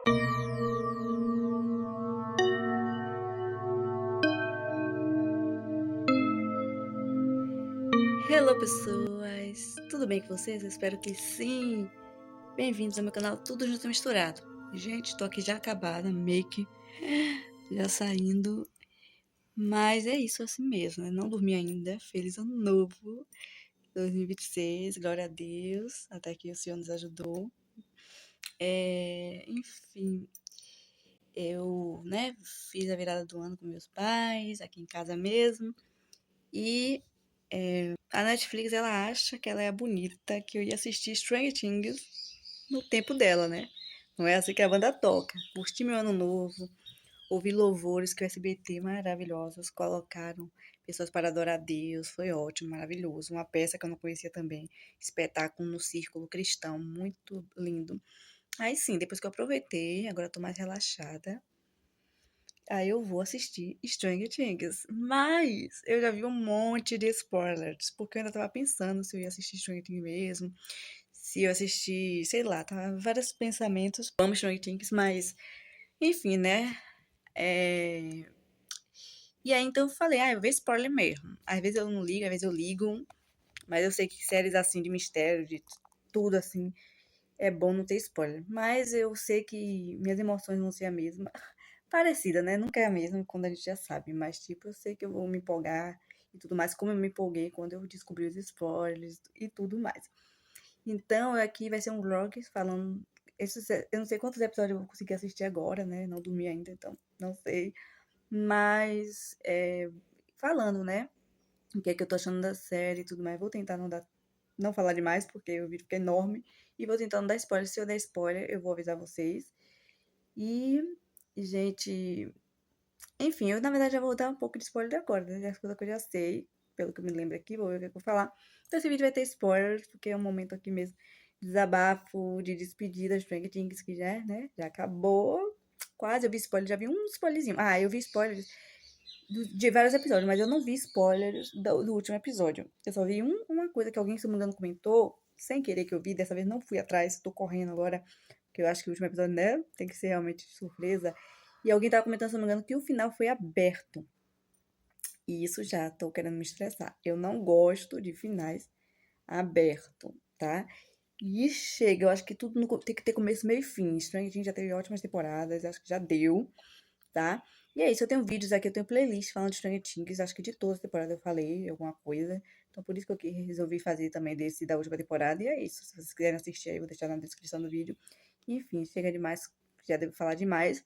Hello pessoas, tudo bem com vocês? Eu espero que sim! Bem-vindos ao meu canal Tudo Junto e Misturado. Gente, tô aqui já acabada, make já saindo, mas é isso assim mesmo, né? Não dormi ainda. Feliz ano novo 2026, glória a Deus, até que o Senhor nos ajudou. Enfim, eu, né, fiz a virada do ano com meus pais, aqui em casa mesmo, e a Netflix, ela acha que ela é a bonita, que eu ia assistir Stranger Things no tempo dela, né? Não é assim que a banda toca. Curti meu ano novo, ouvi louvores que o SBT maravilhosos colocaram, pessoas para adorar a Deus, foi ótimo, maravilhoso. Uma peça que eu não conhecia também, espetáculo no Círculo Cristão, muito lindo. Aí sim, depois que eu aproveitei, agora eu tô mais relaxada. Aí eu vou assistir Stranger Things. Mas eu já vi um monte de spoilers, porque eu ainda tava pensando se eu ia assistir Stranger Things mesmo, se eu assistir, sei lá, tava vários pensamentos. Amo Stranger Things, mas enfim, né? É... E aí então eu falei, eu vou ver spoiler mesmo. Às vezes eu não ligo, às vezes eu ligo, mas eu sei que séries assim de mistério, de tudo assim, é bom não ter spoiler. Mas eu sei que minhas emoções vão ser a mesma. Parecida, né? Nunca é a mesma quando a gente já sabe, mas tipo, eu sei que eu vou me empolgar e tudo mais, como eu me empolguei quando eu descobri os spoilers e tudo mais. Então, aqui vai ser um vlog falando. Eu não sei quantos episódios eu vou conseguir assistir agora, né? Não dormi ainda, então não sei. Mas, falando, né? O que é que eu tô achando da série e tudo mais. Vou tentar não falar demais, porque o vídeo fica enorme. E vou tentar não dar spoiler. Se eu der spoiler, eu vou avisar vocês. E, gente, enfim, eu na verdade já vou dar um pouco de spoiler agora, né? Das coisas que eu já sei, pelo que eu me lembro aqui, vou ver o que eu vou falar. Então esse vídeo vai ter spoilers, porque é um momento aqui mesmo de desabafo, de despedida de Stranger Things, que já, né, já acabou. Quase eu vi spoiler, já vi um spoilerzinho. Eu vi spoilers de vários episódios, mas eu não vi spoilers do último episódio. Eu só vi uma coisa que alguém, se não me engano, comentou, sem querer que eu vi, dessa vez não fui atrás, tô correndo agora, porque eu acho que o último episódio, né, tem que ser realmente surpresa. E alguém tava comentando, se não me engano, que o final foi aberto. E isso já tô querendo me estressar. Eu não gosto de finais abertos, tá? E chega, eu acho que tudo tem que ter começo, meio e fim. Stranger Things já teve ótimas temporadas, acho que já deu, tá? E é isso, eu tenho vídeos aqui, eu tenho playlist falando de Stranger Things, acho que de todas as temporadas eu falei alguma coisa. Então por isso que eu resolvi fazer também desse da última temporada. E é isso, se vocês quiserem assistir aí, eu vou deixar na descrição do vídeo. Enfim, chega demais, já devo falar demais.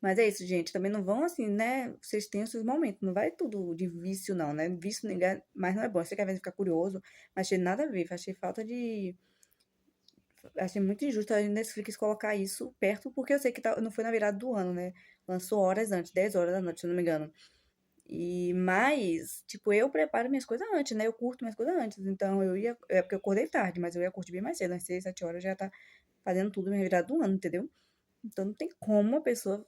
Mas é isso, gente. Também não vão assim, né? Vocês têm os seus momentos. Não vai tudo de vício, não, né? Vício ninguém. Mas não é bom. Você quer ver ficar curioso. Mas achei nada a ver. Achei falta de. Achei muito injusto a Netflix colocar isso perto, porque eu sei que não foi na virada do ano, né? Lançou horas antes, 10 horas da noite, se eu não me engano. Mas, tipo, eu preparo minhas coisas antes, né? Eu curto minhas coisas antes. Então eu ia. É porque eu acordei tarde, mas eu ia curtir bem mais cedo. Às 6, 7 horas já tá fazendo tudo na virada do ano, entendeu? Então não tem como a pessoa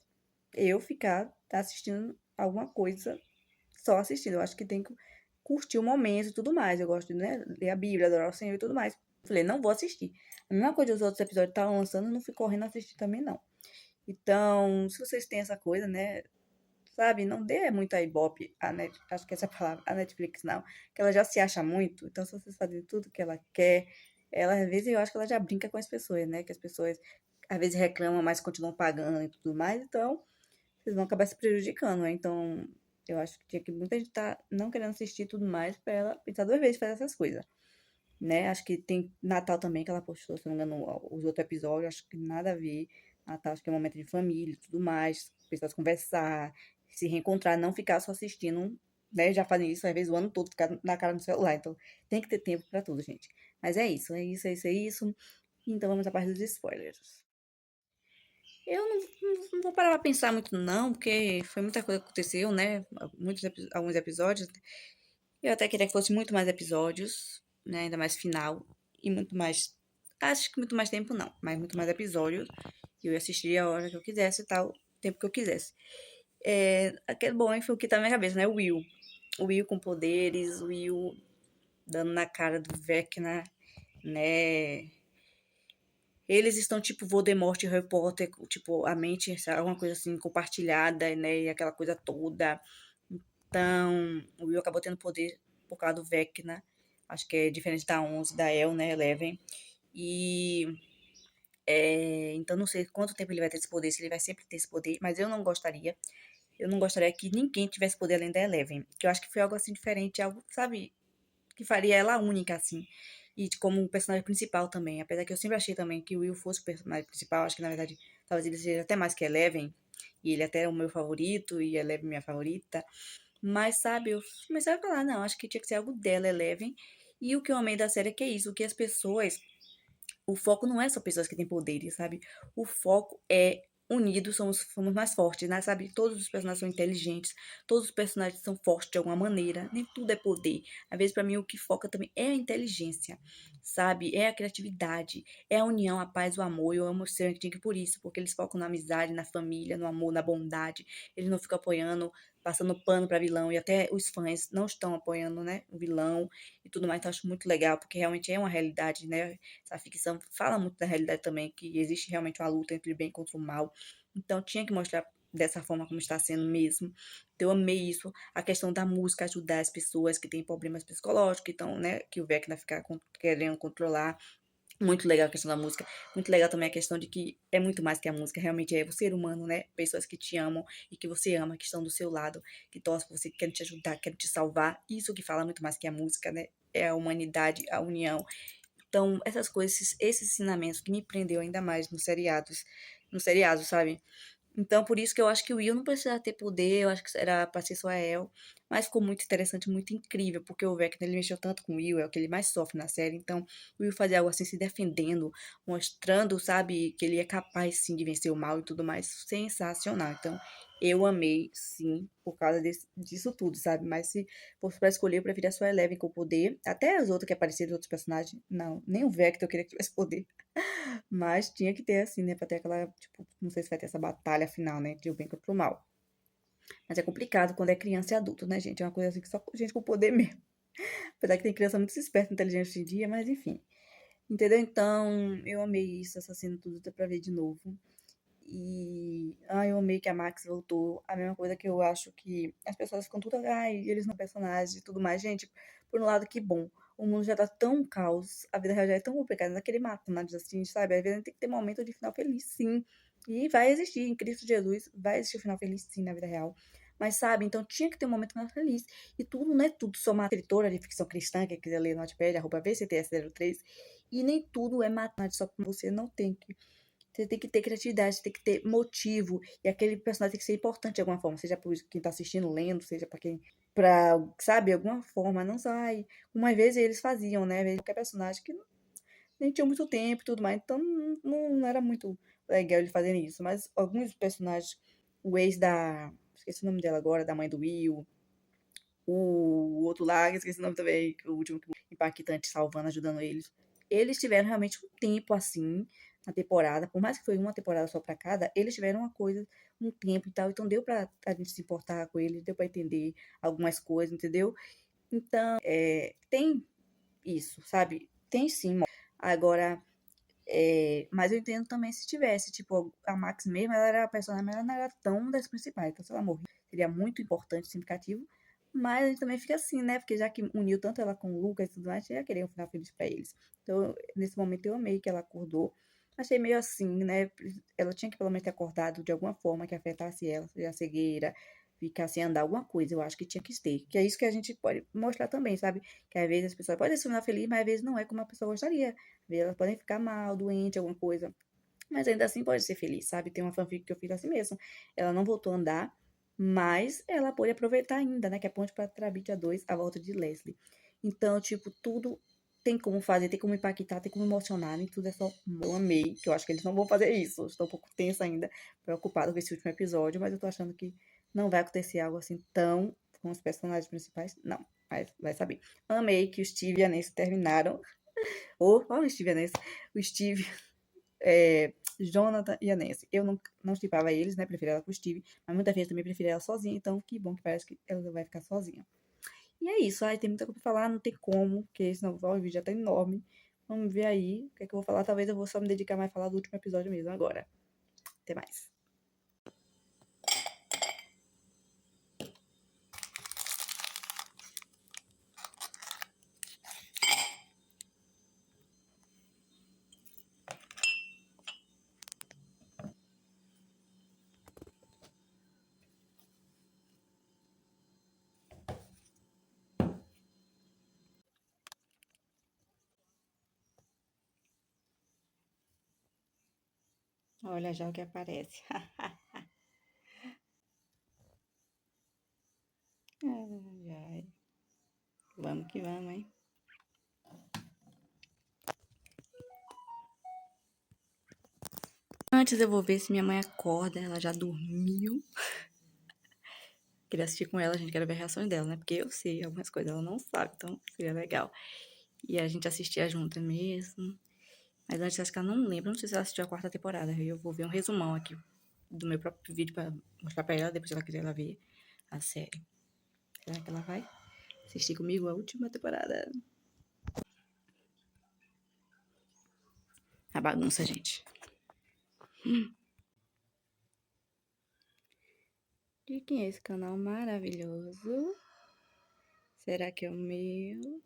eu ficar assistindo alguma coisa só assistindo. Eu acho que tem que curtir o momento e tudo mais. Eu gosto de, né, ler a Bíblia, adorar o Senhor e tudo mais. Falei, não vou assistir. A mesma coisa dos outros episódios estavam lançando, eu não fui correndo assistir também, não. Então, se vocês têm essa coisa, né, sabe, não dê muita ibope acho que essa é a palavra, a Netflix não, que ela já se acha muito. Então, se vocês fazem tudo que ela quer, ela, às vezes, eu acho que ela já brinca com as pessoas, né, que as pessoas, às vezes, reclamam, mas continuam pagando e tudo mais. Então, vocês vão acabar se prejudicando, né? Então, eu acho que tinha que muita gente tá não querendo assistir e tudo mais pra ela pensar duas vezes fazer essas coisas, né? Acho que tem Natal também, que ela postou, se não me engano, os outros episódios, acho que nada a ver. Natal, acho que é um momento de família e tudo mais, pessoas conversar, se reencontrar, não ficar só assistindo, né? Já fazem isso, às vezes, o ano todo, ficar na cara do celular. Então, tem que ter tempo pra tudo, gente. Mas é isso, é isso, é isso, é isso. Então, vamos à parte dos spoilers. Eu não vou parar pra pensar muito, não, porque foi muita coisa que aconteceu, né? Alguns episódios. Eu até queria que fosse muito mais episódios, né? Ainda mais final. E muito mais. Acho que muito mais tempo não, mas muito mais episódios. E eu ia assistir a hora que eu quisesse e tal, o tempo que eu quisesse. Aquele bom foi o que tá na minha cabeça, né? O Will. O Will com poderes, o Will dando na cara do Vecna, né? Eles estão tipo Voldemort e Harry Potter, tipo, a mente, sabe, alguma coisa assim, compartilhada, né? E aquela coisa toda. Então, o Will acabou tendo poder por causa do Vecna. Acho que é diferente da 11, da El, né? Eleven. E então não sei quanto tempo ele vai ter esse poder, se ele vai sempre ter esse poder, mas eu não gostaria. Eu não gostaria que ninguém tivesse poder além da Eleven. Que eu acho que foi algo assim diferente, algo, sabe, que faria ela única, assim. E como um personagem principal também. Apesar que eu sempre achei também que o Will fosse o personagem principal. Acho que na verdade talvez ele seja até mais que a Eleven. E ele até é o meu favorito, e a Eleven minha favorita. Mas, sabe, eu comecei a falar, não, acho que tinha que ser algo dela, Eleven. E o que eu amei da série é que é isso, que as pessoas o foco não é só pessoas que têm poderes, sabe? O foco é unidos somos mais fortes, né? Sabe? Todos os personagens são inteligentes, todos os personagens são fortes de alguma maneira, nem tudo é poder. Às vezes, pra mim, o que foca também é a inteligência, sabe? É a criatividade, é a união, a paz, o amor. Eu amo o Stranger Things por isso, porque eles focam na amizade, na família, no amor, na bondade. Eles não ficam apoiando, passando pano pra vilão, e até os fãs não estão apoiando, né? O vilão e tudo mais. Então, eu acho muito legal, porque realmente é uma realidade, né? Essa ficção fala muito da realidade também, que existe realmente uma luta entre o bem contra o mal. Então tinha que mostrar dessa forma como está sendo mesmo. Então, eu amei isso. A questão da música ajudar as pessoas que têm problemas psicológicos, que estão, né, que o Vecna ficar querendo controlar. Muito legal a questão da música. Muito legal também a questão de que é muito mais que a música. Realmente é o ser humano, né? Pessoas que te amam e que você ama, que estão do seu lado, que torcem por você, que querem te ajudar, querem te salvar. Isso que fala muito mais que a música, né? É a humanidade, a união. Então, essas coisas, esses ensinamentos que me prendeu ainda mais no seriado, sabe? Então, por isso que eu acho que o Will não precisava ter poder, eu acho que era pra ser só a El. Mas ficou muito interessante, muito incrível, porque o Vecna, ele mexeu tanto com o Will, é o que ele mais sofre na série. Então, o Will fazia algo assim, se defendendo, mostrando, sabe, que ele é capaz, sim, de vencer o mal e tudo mais. Sensacional. Então, eu amei, sim, por causa disso tudo, sabe? Mas se fosse pra escolher, eu preferia só a Eleven com poder. Até os outros que apareceram, os outros personagens, não. Nem o Vecna eu queria que tivesse poder. Mas tinha que ter, assim, né? Pra ter aquela, tipo, não sei se vai ter essa batalha final, né? De o bem contra o mal. Mas é complicado quando é criança e adulto, né, gente? É uma coisa assim que só gente com poder mesmo. Apesar que tem criança muito esperta e inteligente hoje em dia, mas enfim. Entendeu? Então, eu amei isso, essa cena tudo, dá pra ver de novo. E eu amei que a Max voltou. A mesma coisa que eu acho que as pessoas ficam tudo, eles não são personagens e tudo mais. Gente, por um lado, que bom. O mundo já tá tão caos, a vida real já é tão complicada, naquele matemáticos assim, sabe? Às vezes tem que ter momento de final feliz, sim. E vai existir, em Cristo Jesus, vai existir o final feliz, sim, na vida real. Mas, sabe, então tinha que ter um momento mais feliz. E tudo, não é tudo só uma escritora de ficção cristã, que quiser ler no Notepad, @VCTS03. E nem tudo é matemática, só que você não tem que você tem que ter criatividade, você tem que ter motivo. E aquele personagem tem que ser importante de alguma forma. Seja para quem tá assistindo, lendo, seja para quem. Pra, sabe, alguma forma. Não sai. Uma vez eles faziam, né? Às vezes qualquer personagem que nem tinha muito tempo e tudo mais. Então não era muito legal eles fazerem isso. Mas alguns personagens, o ex da. Esqueci o nome dela agora, da mãe do Will. O outro lá, esqueci o nome também, o último impactante, salvando, ajudando eles. Eles tiveram realmente um tempo assim na temporada, por mais que foi uma temporada só pra cada, eles tiveram uma coisa, um tempo e tal, então deu pra a gente se importar com eles, deu pra entender algumas coisas, entendeu? Então, tem isso, sabe? Tem sim. Agora, mas eu entendo também se tivesse, tipo, a Max mesmo, ela era a personagem, mas ela não era tão das principais. Então, se ela morrer, seria muito importante, significativo. Mas a gente também fica assim, né? Porque já que uniu tanto ela com o Lucas e tudo mais, já queria um final feliz pra eles. Então, nesse momento, eu amei que ela acordou. Achei meio assim, né? Ela tinha que pelo menos ter acordado de alguma forma que afetasse ela, seja a cegueira, ficar sem andar, alguma coisa. Eu acho que tinha que ter. Que é isso que a gente pode mostrar também, sabe? Que às vezes as pessoas podem se final feliz, mas às vezes não é como a pessoa gostaria. Às vezes elas podem ficar mal, doente, alguma coisa. Mas ainda assim pode ser feliz, sabe? Tem uma fanfic que eu fiz assim mesmo. Ela não voltou a andar, mas ela pôde aproveitar ainda, né? Que é Ponte para Trabitia 2, a volta de Leslie. Então, tipo, tudo tem como fazer, tem como impactar, tem como emocionar, nem tudo é só eu amei, que eu acho que eles não vão fazer isso. Eu estou um pouco tensa ainda, preocupada com esse último episódio, mas eu tô achando que não vai acontecer algo assim tão com os personagens principais, não. Mas vai saber. Amei que o Steve e a Nancy terminaram. Olha o Steve e a Nancy. O Steve Jonathan e a Nancy. Eu não chipava eles, né? Preferia ela com o Steve. Mas muita gente também preferia ela sozinha. Então, que bom que parece que ela vai ficar sozinha. E é isso. Ai, tem muita coisa pra falar. Não tem como. Porque senão o vídeo já tá enorme. Vamos ver aí o que é que eu vou falar. Talvez eu vou só me dedicar mais a falar do último episódio mesmo agora. Até mais. Olha já o que aparece. Ai, ai. Vamos que vamos, hein? Antes eu vou ver se minha mãe acorda, ela já dormiu. Queria assistir com ela, a gente quer ver a reação dela, né? Porque eu sei algumas coisas, ela não sabe, então seria legal. E a gente assistia junto mesmo. Mas antes acho que ela não lembra, não sei se ela assistiu a 4ª temporada. Eu vou ver um resumão aqui do meu próprio vídeo pra mostrar pra ela, depois se ela quiser ela ver a série. Será que ela vai assistir comigo a última temporada? A bagunça, gente. E quem é esse canal maravilhoso? Será que é o meu?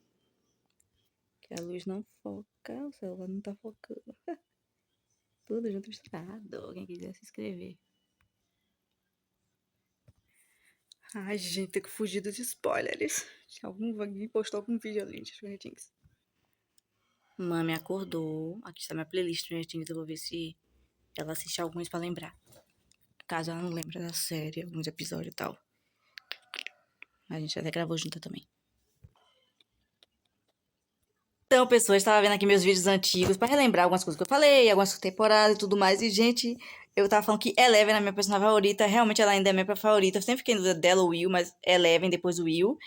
Que a luz não foca, o celular não tá focando. Tudo junto misturado. Quem quiser se inscrever. Ai, gente, tem que fugir dos spoilers. Alguém postou algum vídeo ali, gente, bonitinhos. Mami acordou. Aqui está minha playlist, bonitinhos. Eu vou ver se ela assiste alguns pra lembrar. Caso ela não lembre da série, alguns episódios e tal. A gente até gravou junto também. Então, pessoas, estava vendo aqui meus vídeos antigos pra relembrar algumas coisas que eu falei, algumas temporadas e tudo mais. E, gente, eu tava falando que Eleven é a minha personagem favorita. Realmente ela ainda é a minha favorita. Eu sempre fiquei em dúvida dela, o Will, mas Eleven, depois o Will.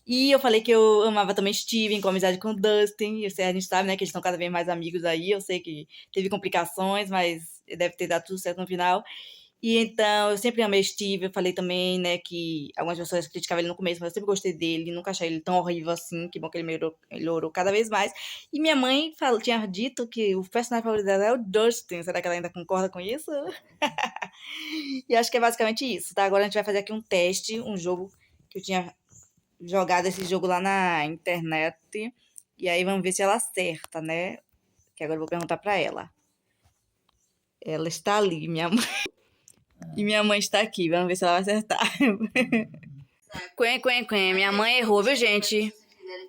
E eu falei que eu amava também Steven, com amizade com o Dustin. Eu sei, a gente sabe, né, que eles estão cada vez mais amigos aí. Eu sei que teve complicações, mas deve ter dado tudo certo no final. E então, eu sempre amei Steve. Eu falei também, né, que algumas pessoas criticavam ele no começo, mas eu sempre gostei dele. Nunca achei ele tão horrível assim. Que bom que ele melhorou cada vez mais. E minha mãe tinha dito que o personagem favorito dela é o Dustin. Será que ela ainda concorda com isso? E acho que é basicamente isso, tá? Agora a gente vai fazer aqui um teste, um jogo que eu tinha jogado esse jogo lá na internet. E aí vamos ver se ela acerta, né? Que agora eu vou perguntar pra ela. Ela está ali, minha mãe. E minha mãe está aqui. Vamos ver se ela vai acertar. Quen. Minha mãe errou, viu, gente?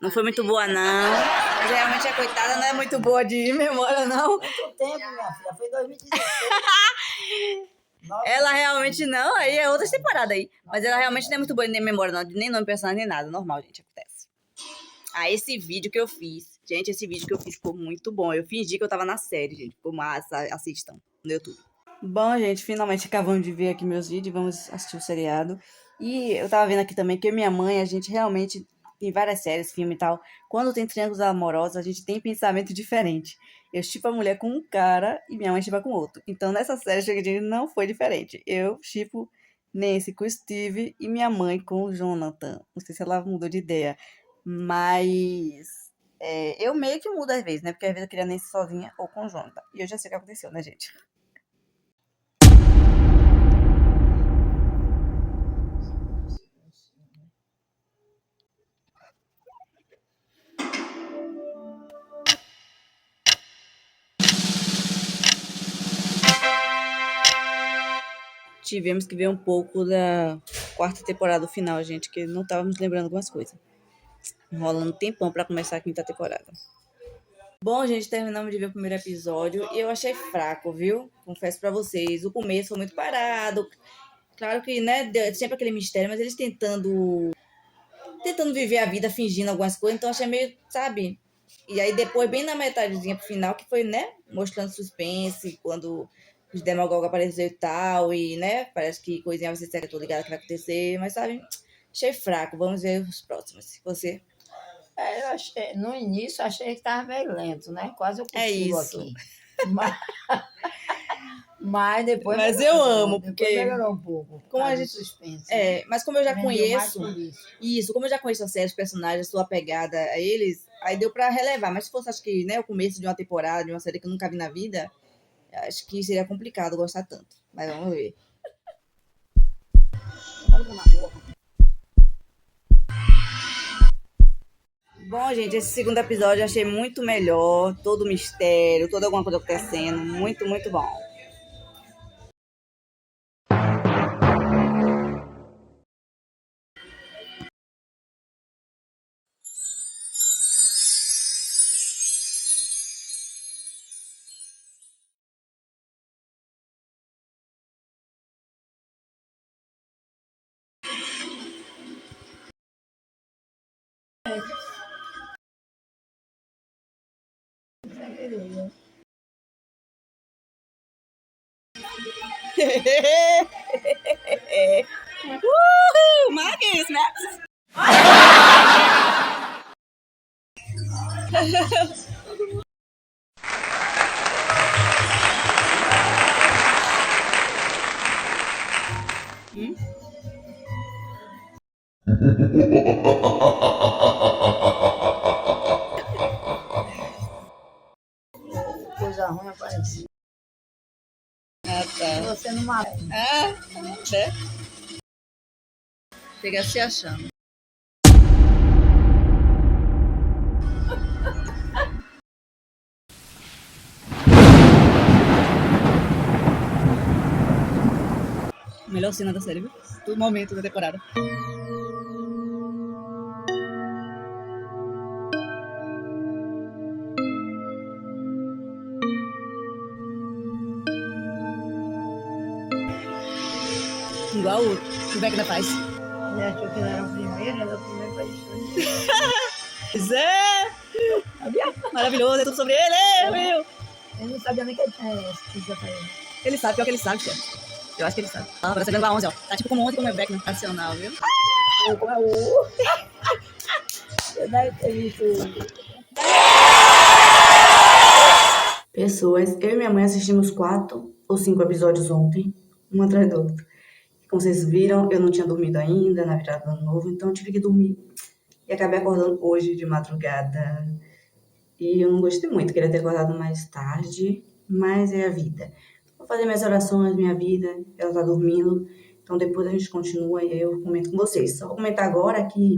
Não foi muito boa, não. Mas realmente a coitada não é muito boa de memória, não. Quanto tempo, minha filha? Foi 2016. Ela realmente não. Aí é outra temporada aí. Mas ela realmente não é muito boa de memória, não. Nem nome personagem, nem nada. Normal, gente. Acontece. Ah, esse vídeo que eu fiz. Gente, esse vídeo que eu fiz ficou muito bom. Eu fingi que eu tava na série, gente. Ficou massa. Assistam no YouTube. Bom, gente, finalmente acabamos de ver aqui meus vídeos. Vamos assistir o seriado. E eu tava vendo aqui também que eu e minha mãe, a gente realmente tem várias séries, filme e tal. Quando tem triângulos amorosos, a gente tem pensamento diferente. Eu shippo a mulher com um cara e minha mãe shippa com outro. Então, nessa série, Stranger Things não foi diferente. Eu shippo Nancy com o Steve e minha mãe com o Jonathan. Não sei se ela mudou de ideia. Mas eu meio que mudo às vezes, né? Porque às vezes eu queria Nancy sozinha ou com o Jonathan. E eu já sei o que aconteceu, né, gente? Tivemos que ver um pouco da 4ª temporada do final, gente, que não estávamos lembrando algumas coisas. Enrolando um tempão pra começar a 5ª temporada. Bom, gente, terminamos de ver o primeiro episódio e eu achei fraco, viu? Confesso pra vocês. O começo foi muito parado. Claro que, né, sempre aquele mistério, mas eles tentando viver a vida, fingindo algumas coisas, então eu achei meio, sabe? E aí depois, bem na metadezinha pro final, que foi, né, mostrando suspense, quando os Demogorgon apareceu e tal, e, né, parece que coisinha vai ser séria, tô ligada que vai acontecer, mas, sabe, achei fraco. Vamos ver os próximos. Você? Eu achei, no início achei que estava meio lento, né? Quase eu É cochilo isso. aqui. Mas, Mas depois Mas melhorou, eu amo, depois porque melhorou um pouco. como a Por causa do gente- suspense. mas como eu já Vendeu mais conheço, por isso. isso, como eu já conheço a série, os personagens, sou apegada a eles, aí deu pra relevar. Mas se fosse, acho que, né, o começo de uma temporada, de uma série que eu nunca vi na vida, acho que seria complicado gostar tanto. Mas vamos ver. Bom, gente, esse segundo episódio eu achei muito melhor. Todo o mistério, toda alguma coisa acontecendo. Muito, muito bom. Woohoo! Marcus, Max! Coisa ruim apareceu. Ah, tá. Você não mata. Ah, né? Chega se achando. Melhor cena da série, viu? Do momento da temporada. Igual o Vecna faz. Ele achou que ele era o primeiro, ele era o primeiro pra destruir. Zé! Maravilhoso, é tudo sobre ele, meu! Ele não sabia nem que ele tinha esse aparelho. Ele sabe, pior que ele sabe, chefe. Eu acho que ele sabe. Ah, parece que vai 11, ó. Tá tipo como 11 como é Vecna. Racional, viu? Como é o... Você deve ter visto... Pessoas, eu e minha mãe assistimos 4 ou 5 episódios ontem, um atrás do outro. Como vocês viram, eu não tinha dormido ainda na virada do ano novo, então eu tive que dormir. E acabei acordando hoje de madrugada. E eu não gostei muito, queria ter acordado mais tarde, mas é a vida. Vou fazer minhas orações, minha vida, ela tá dormindo, então depois a gente continua e aí eu comento com vocês. Só vou comentar agora que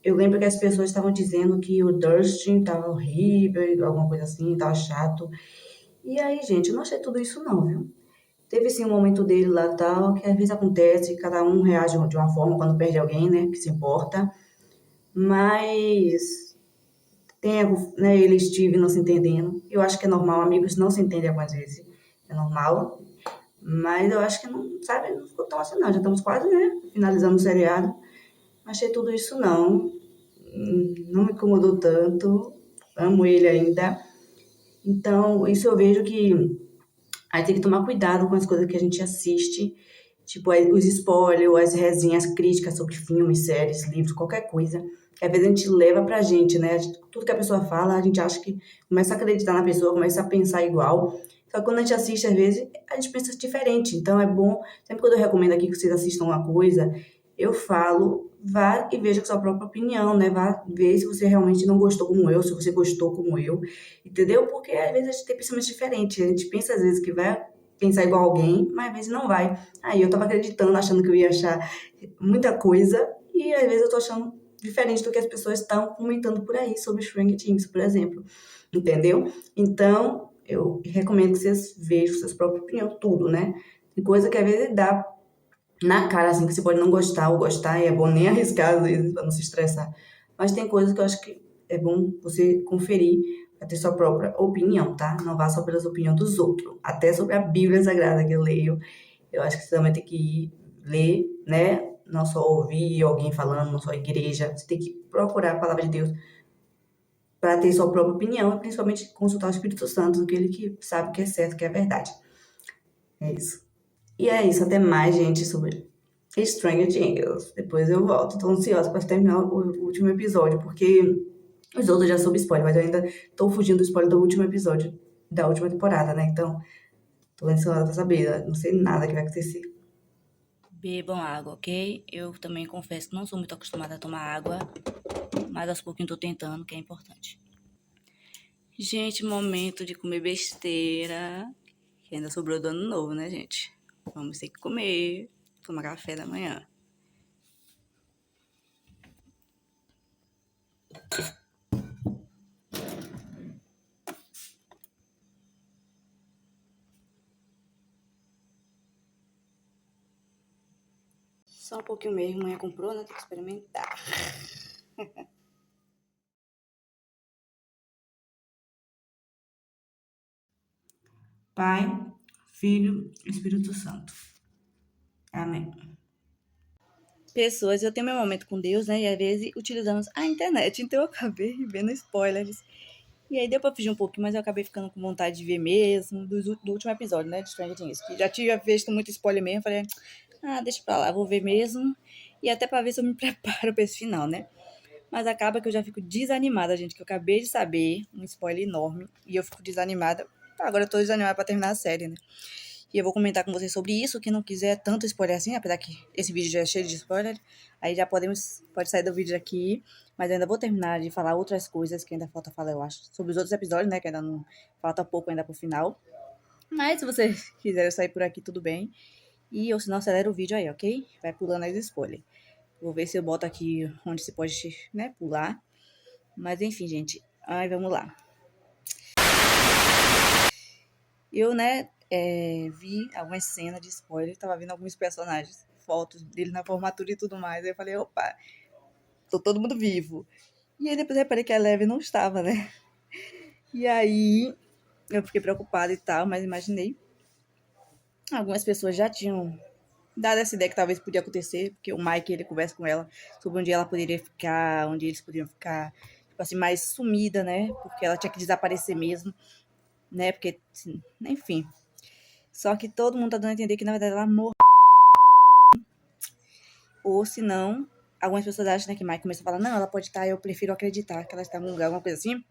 eu lembro que as pessoas estavam dizendo que o Dustin tava horrível, alguma coisa assim, tava chato. E aí, gente, eu não achei tudo isso não, viu? Teve sim um momento dele lá tal, que às vezes acontece, cada um reage de uma forma quando perde alguém, né, que se importa. Mas tem, né, ele e Steve não se entendendo. Eu acho que é normal, amigos não se entendem algumas vezes. É normal. Mas eu acho que não, sabe, não ficou tão assim não. Já estamos quase, né, finalizando o seriado. Não achei tudo isso não. Não me incomodou tanto. Amo ele ainda. Então, isso eu vejo que aí tem que tomar cuidado com as coisas que a gente assiste. Tipo, os spoilers, as resenhas críticas sobre filmes, séries, livros, qualquer coisa. Que às vezes a gente leva pra gente, né? Tudo que a pessoa fala, a gente acha que começa a acreditar na pessoa, começa a pensar igual. Só que quando a gente assiste, às vezes, a gente pensa diferente. Então é bom, sempre quando eu recomendo aqui que vocês assistam uma coisa, eu falo, vá e veja com sua própria opinião, né? Vá ver se você realmente não gostou como eu, se você gostou como eu, entendeu? Porque às vezes a gente tem pensamentos diferentes. A gente pensa às vezes que vai pensar igual alguém, mas às vezes não vai. Aí eu tava acreditando, achando que eu ia achar muita coisa, e às vezes eu tô achando diferente do que as pessoas estão comentando por aí sobre Stranger Things, por exemplo. Entendeu? Então, eu recomendo que vocês vejam suas próprias opiniões, tudo, né? Tem coisa que às vezes dá na cara, assim, que você pode não gostar ou gostar, e é bom nem arriscar, às vezes, pra não se estressar. Mas tem coisas que eu acho que é bom você conferir para ter sua própria opinião, tá? Não vá só pelas opiniões dos outros. Até sobre a Bíblia Sagrada que eu leio, eu acho que você também tem que ir ler, né? Não só ouvir alguém falando, não só a igreja. Você tem que procurar a palavra de Deus para ter sua própria opinião e principalmente consultar o Espírito Santo, aquele que sabe que é certo, que é verdade. É isso. E é isso, até mais, gente, sobre Stranger Things. Depois eu volto. Tô ansiosa para terminar o último episódio, porque os outros já soube spoiler, mas eu ainda tô fugindo do spoiler do último episódio da última temporada, né? Então, Tô ansiosa pra saber, não sei nada que vai acontecer. Bebam água, ok? Eu também confesso que não sou muito acostumada a tomar água, mas aos pouquinhos tô tentando, que é importante. Gente, momento de comer besteira, que ainda sobrou do ano novo, né, gente? Vamos ter que comer, tomar café da manhã. Só um pouquinho mesmo, amanhã comprou, né? Tem que experimentar. Pai, Filho, Espírito Santo. Amém. Pessoas, eu tenho meu momento com Deus, né? E às vezes utilizamos a internet. Então eu acabei vendo spoilers. E aí deu pra fugir um pouquinho, mas eu acabei ficando com vontade de ver mesmo, do último episódio, né? De Stranger Things. Que já tinha visto muito spoiler mesmo. Falei, deixa pra lá, vou ver mesmo. E até pra ver se eu me preparo pra esse final, né? Mas acaba que eu já fico desanimada, gente, que eu acabei de saber, um spoiler enorme, e eu fico desanimada. Agora eu tô desanimada pra terminar a série, né? E eu vou comentar com vocês sobre isso. Quem não quiser tanto spoiler assim, apesar que esse vídeo já é cheio de spoiler, aí já pode sair do vídeo aqui. Mas eu ainda vou terminar de falar outras coisas que ainda falta falar, eu acho. Sobre os outros episódios, né? Que ainda não falta pouco ainda pro final. Mas se vocês quiserem sair por aqui, tudo bem. E ou se não, acelera o vídeo aí, ok? Vai pulando as spoilers. Vou ver se eu boto aqui onde você pode, né, pular. Mas enfim, gente. Ai, vamos lá. Eu, né, vi algumas cenas de spoiler, tava vendo alguns personagens, fotos dele na formatura e tudo mais. Aí eu falei, opa, tô todo mundo vivo. E aí depois eu reparei que a Leve não estava, né? E aí eu fiquei preocupada e tal, mas imaginei. Algumas pessoas já tinham dado essa ideia que talvez podia acontecer, porque o Mike, ele conversa com ela sobre onde ela poderia ficar, onde eles poderiam ficar, tipo assim, mais sumida, né? Porque ela tinha que desaparecer mesmo, né? Porque, assim, enfim. Só que todo mundo tá dando a entender que, na verdade, ela morreu. Ou se não, algumas pessoas acham, né, que Mike começou a falar, não, ela pode estar, eu prefiro acreditar que ela está em algum lugar, alguma coisa assim.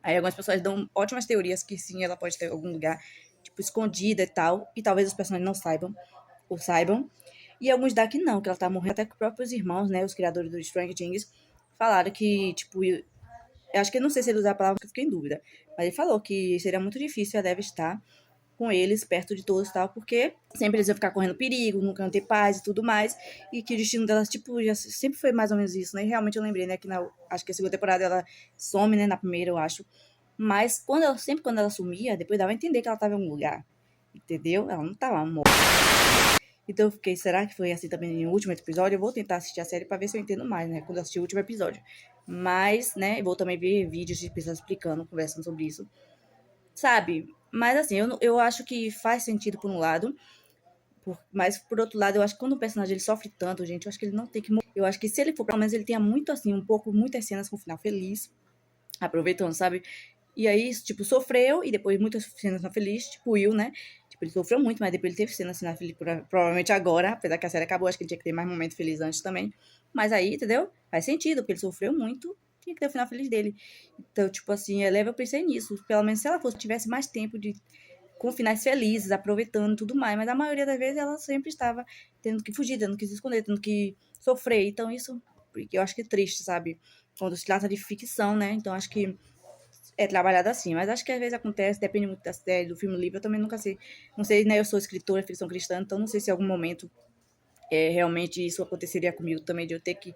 Aí algumas pessoas dão ótimas teorias que sim, ela pode estar em algum lugar, tipo, escondida e tal. E talvez os personagens não saibam, ou saibam. E alguns dá que não, que ela tá morrendo. Até que os próprios irmãos, né, os criadores do Stranger Things, falaram que, tipo, eu acho que eu não sei se ele usar a palavra, que eu fiquei em dúvida. Mas ele falou que seria muito difícil a Dev estar com eles, perto de todos e tal, porque sempre eles iam ficar correndo perigo, nunca iam ter paz e tudo mais, e que o destino delas, tipo, já sempre foi mais ou menos isso, né? E realmente eu lembrei, né, que acho que a segunda temporada ela some, né, na primeira, eu acho, mas sempre quando ela sumia, depois dava a entender que ela tava em algum lugar, entendeu? Ela não tava morta. Então eu fiquei, será que foi assim também no último episódio? Eu vou tentar assistir a série pra ver se eu entendo mais, né, quando eu assistir o último episódio. Mas, né, eu vou também ver vídeos de pessoas explicando, conversando sobre isso, sabe? Mas assim, eu acho que faz sentido por um lado, mas por outro lado, eu acho que quando o personagem ele sofre tanto, gente, eu acho que ele não tem que morrer. Eu acho que se ele for, pelo menos ele tenha muito assim, muitas cenas com o final feliz, aproveitando, sabe? E aí, tipo, sofreu e depois muitas cenas não felizes, tipo o Will, né? Tipo, ele sofreu muito, mas depois ele teve cenas final feliz, provavelmente agora, apesar que a série acabou, acho que ele tinha que ter mais momento feliz antes também. Mas aí, entendeu? Faz sentido, porque ele sofreu muito, tinha que ter o final feliz dele. Então, tipo assim, eu pensei nisso. Pelo menos se ela tivesse mais tempo de com finais felizes, aproveitando e tudo mais, mas a maioria das vezes ela sempre estava tendo que fugir, tendo que se esconder, tendo que sofrer. Então isso, eu acho que é triste, sabe? Quando se trata de ficção, né? Então acho que é trabalhado assim, mas acho que às vezes acontece, depende muito da série, do filme, do livro, eu também nunca sei, não sei, né? Eu sou escritora, ficção cristã, então não sei se em algum momento realmente isso aconteceria comigo também, de eu ter que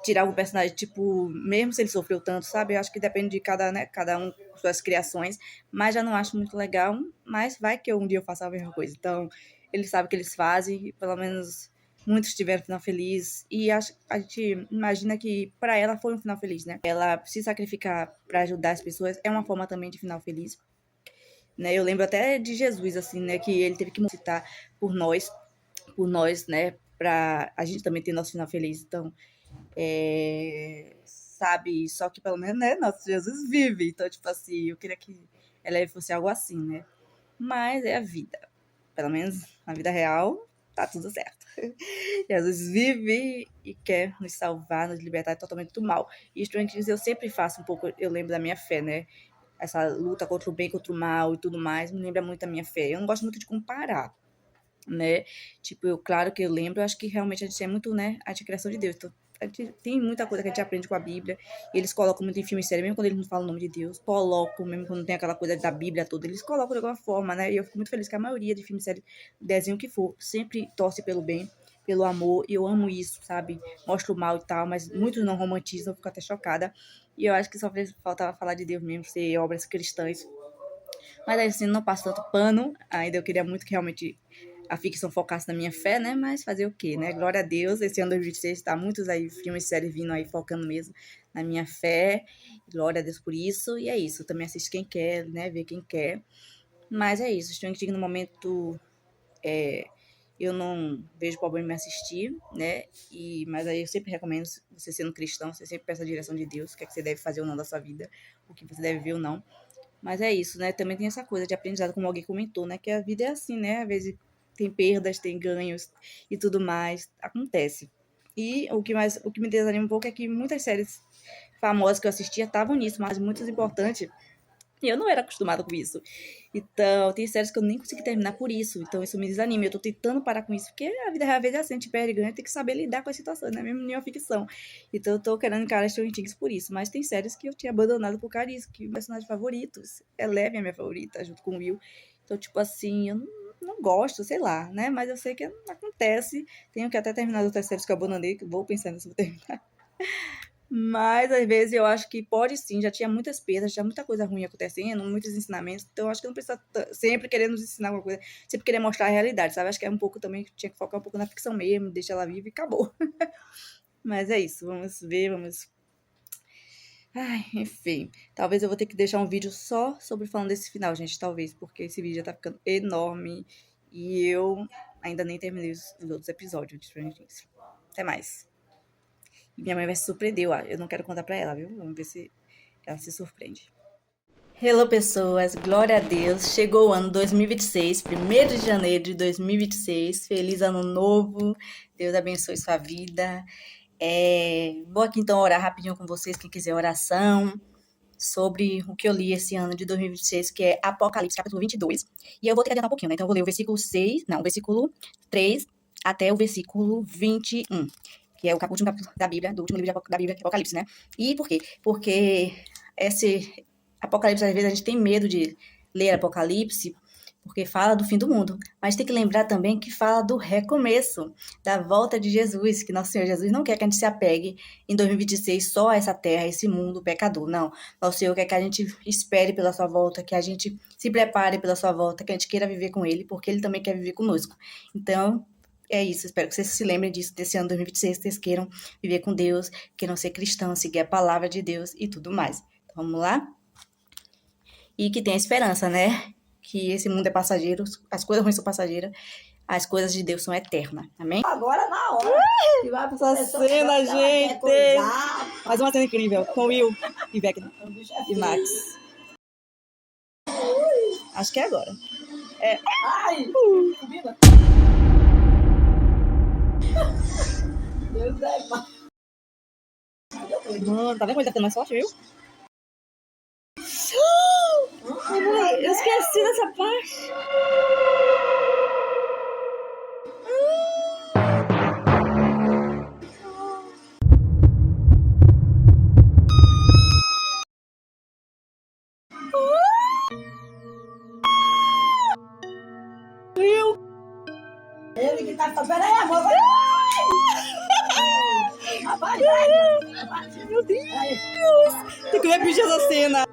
tirar algum personagem, tipo, mesmo se ele sofreu tanto, sabe? Eu acho que depende de cada, né, cada um com suas criações, mas já não acho muito legal, mas vai que um dia eu faça a mesma coisa. Então, eles sabem o que eles fazem, pelo menos muitos tiveram final feliz, e a gente imagina que para ela foi um final feliz, né? Ela se sacrificar para ajudar as pessoas é uma forma também de final feliz, né? Eu lembro até de Jesus, assim, né, que ele teve que citar por nós, né, para a gente também ter nosso final feliz. Então, sabe? Só que pelo menos, né? Nosso Jesus vive. Então, tipo assim, eu queria que ela fosse algo assim, né? Mas é a vida. Pelo menos na vida real, tá tudo certo. Jesus vive e quer nos salvar, nos libertar totalmente do mal. E Stranger Things eu sempre faço um pouco, eu lembro da minha fé, né? essa luta contra o bem, contra o mal e tudo mais, me lembra muito a minha fé. Eu não gosto muito de comparar, né? Tipo, claro que eu lembro, eu acho que realmente a gente é muito, né, a criação de Deus. Então, a gente tem muita coisa que a gente aprende com a Bíblia. Eles colocam muito em filme e série, mesmo quando eles não falam o nome de Deus, colocam, mesmo quando tem aquela coisa da Bíblia toda, eles colocam de alguma forma, né? E eu fico muito feliz que a maioria de filme, série, desenho que for, sempre torce pelo bem, pelo amor, e eu amo isso, sabe? Mostra o mal e tal, mas muitos não romantizam, eu fico até chocada. E eu acho que só faltava falar de Deus mesmo, ser obras cristãs. Mas aí, assim, não passo tanto pano. Ainda eu queria muito que realmente a ficção focasse na minha fé, né? Mas fazer o quê, né? Glória a Deus. Esse ano 2026 tá muitos aí filmes e séries vindo aí focando mesmo na minha fé. Glória a Deus por isso. E é isso. Também assiste quem quer, né? Vê quem quer. Mas é isso. Estou no momento. Eu não vejo problema em assistir, né? Mas aí eu sempre recomendo, você sendo cristão, você sempre peça a direção de Deus, o que é que você deve fazer ou não da sua vida, o que você deve ver ou não. Mas é isso, né? Também tem essa coisa de aprendizado, como alguém comentou, né? Que a vida é assim, né? Às vezes tem perdas, tem ganhos e tudo mais. Acontece. E o que me desanima um pouco é que muitas séries famosas que eu assistia estavam nisso, mas muitas importantes. E eu não era acostumada com isso. Então, tem séries que eu nem consegui terminar por isso. Então, isso me desanima. Eu tô tentando parar com isso, porque a vida real às vezes é assim, a gente perde e ganha, tem que saber lidar com as situações, né? Mesmo em uma ficção. Então, eu tô querendo encarar Stranger Things por isso. Mas tem séries que eu tinha abandonado por causa disso, que personagens favoritos. Eleven é minha favorita, junto com o Will. Então, tipo assim, eu não gosto, sei lá, né? Mas eu sei que acontece. Tenho que até terminar as outras séries que eu abandonei, que eu vou pensando se vou terminar. Mas, às vezes, eu acho que pode sim, já tinha muitas perdas, já muita coisa ruim acontecendo, muitos ensinamentos, então eu acho que não precisa sempre querer nos ensinar alguma coisa, sempre querer mostrar a realidade, sabe? Acho que é um pouco também, tinha que focar um pouco na ficção mesmo, deixar ela viva e acabou. Mas é isso, vamos ver, vamos... Ai, enfim, talvez eu vou ter que deixar um vídeo só sobre falando desse final, gente, talvez, porque esse vídeo já tá ficando enorme e eu ainda nem terminei os outros episódios de Stranger Things. Até mais. E minha mãe vai se surpreender, eu não quero contar pra ela, viu? Vamos ver se ela se surpreende. Hello, pessoas! Glória a Deus! Chegou o ano 2026, 1º de janeiro de 2026. Feliz ano novo! Deus abençoe sua vida. Vou aqui então orar rapidinho com vocês, quem quiser oração, sobre o que eu li esse ano de 2026, que é Apocalipse, capítulo 22. E eu vou ter que adiantar um pouquinho, né? Então eu vou ler o versículo 3 até o versículo 21. Que é o último capítulo da Bíblia, do último livro da Bíblia, que é Apocalipse, né? E por quê? Porque esse Apocalipse, às vezes, a gente tem medo de ler Apocalipse, porque fala do fim do mundo. Mas tem que lembrar também que fala do recomeço, da volta de Jesus, que nosso Senhor Jesus não quer que a gente se apegue em 2026 só a essa terra, a esse mundo pecador. Não. Nosso Senhor quer que a gente espere pela sua volta, que a gente se prepare pela sua volta, que a gente queira viver com Ele, porque Ele também quer viver conosco. Então, é isso, espero que vocês se lembrem disso, desse ano 2026, que vocês queiram viver com Deus, queiram ser cristãos, seguir a palavra de Deus e tudo mais. Então, vamos lá? E que tenha esperança, né? Que esse mundo é passageiro, as coisas ruins são passageiras, as coisas de Deus são eternas. Amém? Agora na hora. Que vai pra Essa cena, gente! Mais uma cena incrível, com Will e Vecna e Max. Acho que é agora. Ai! Deus é pai. Mano, tá vendo como ele tá ficando mais forte, viu? Eu esqueci dessa parte. Ele que tá falando. Peraí, amor. Rapaz, Meu Deus! Tem que repetir essa cena.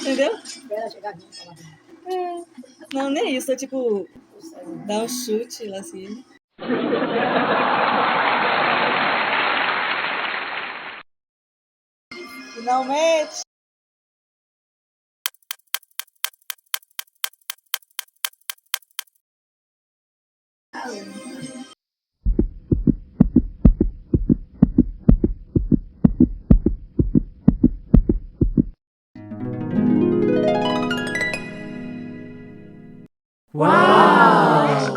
Entendeu? espera chegar aqui. Não, nem isso. É tipo, dar um chute lá assim. Finalmente! Uau!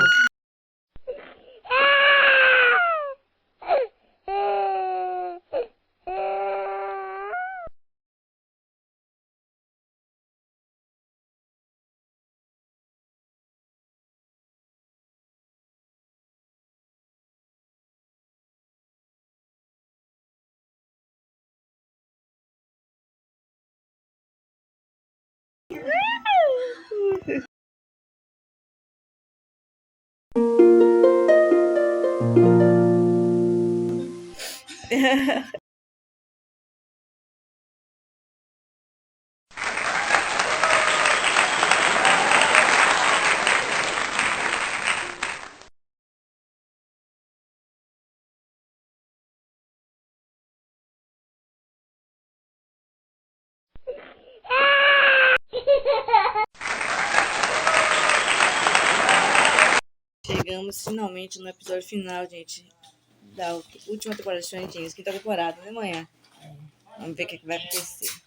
Chegamos finalmente no episódio final, gente, da última temporada de Stranger Things, quinta temporada, de manhã. Vamos ver o que vai acontecer.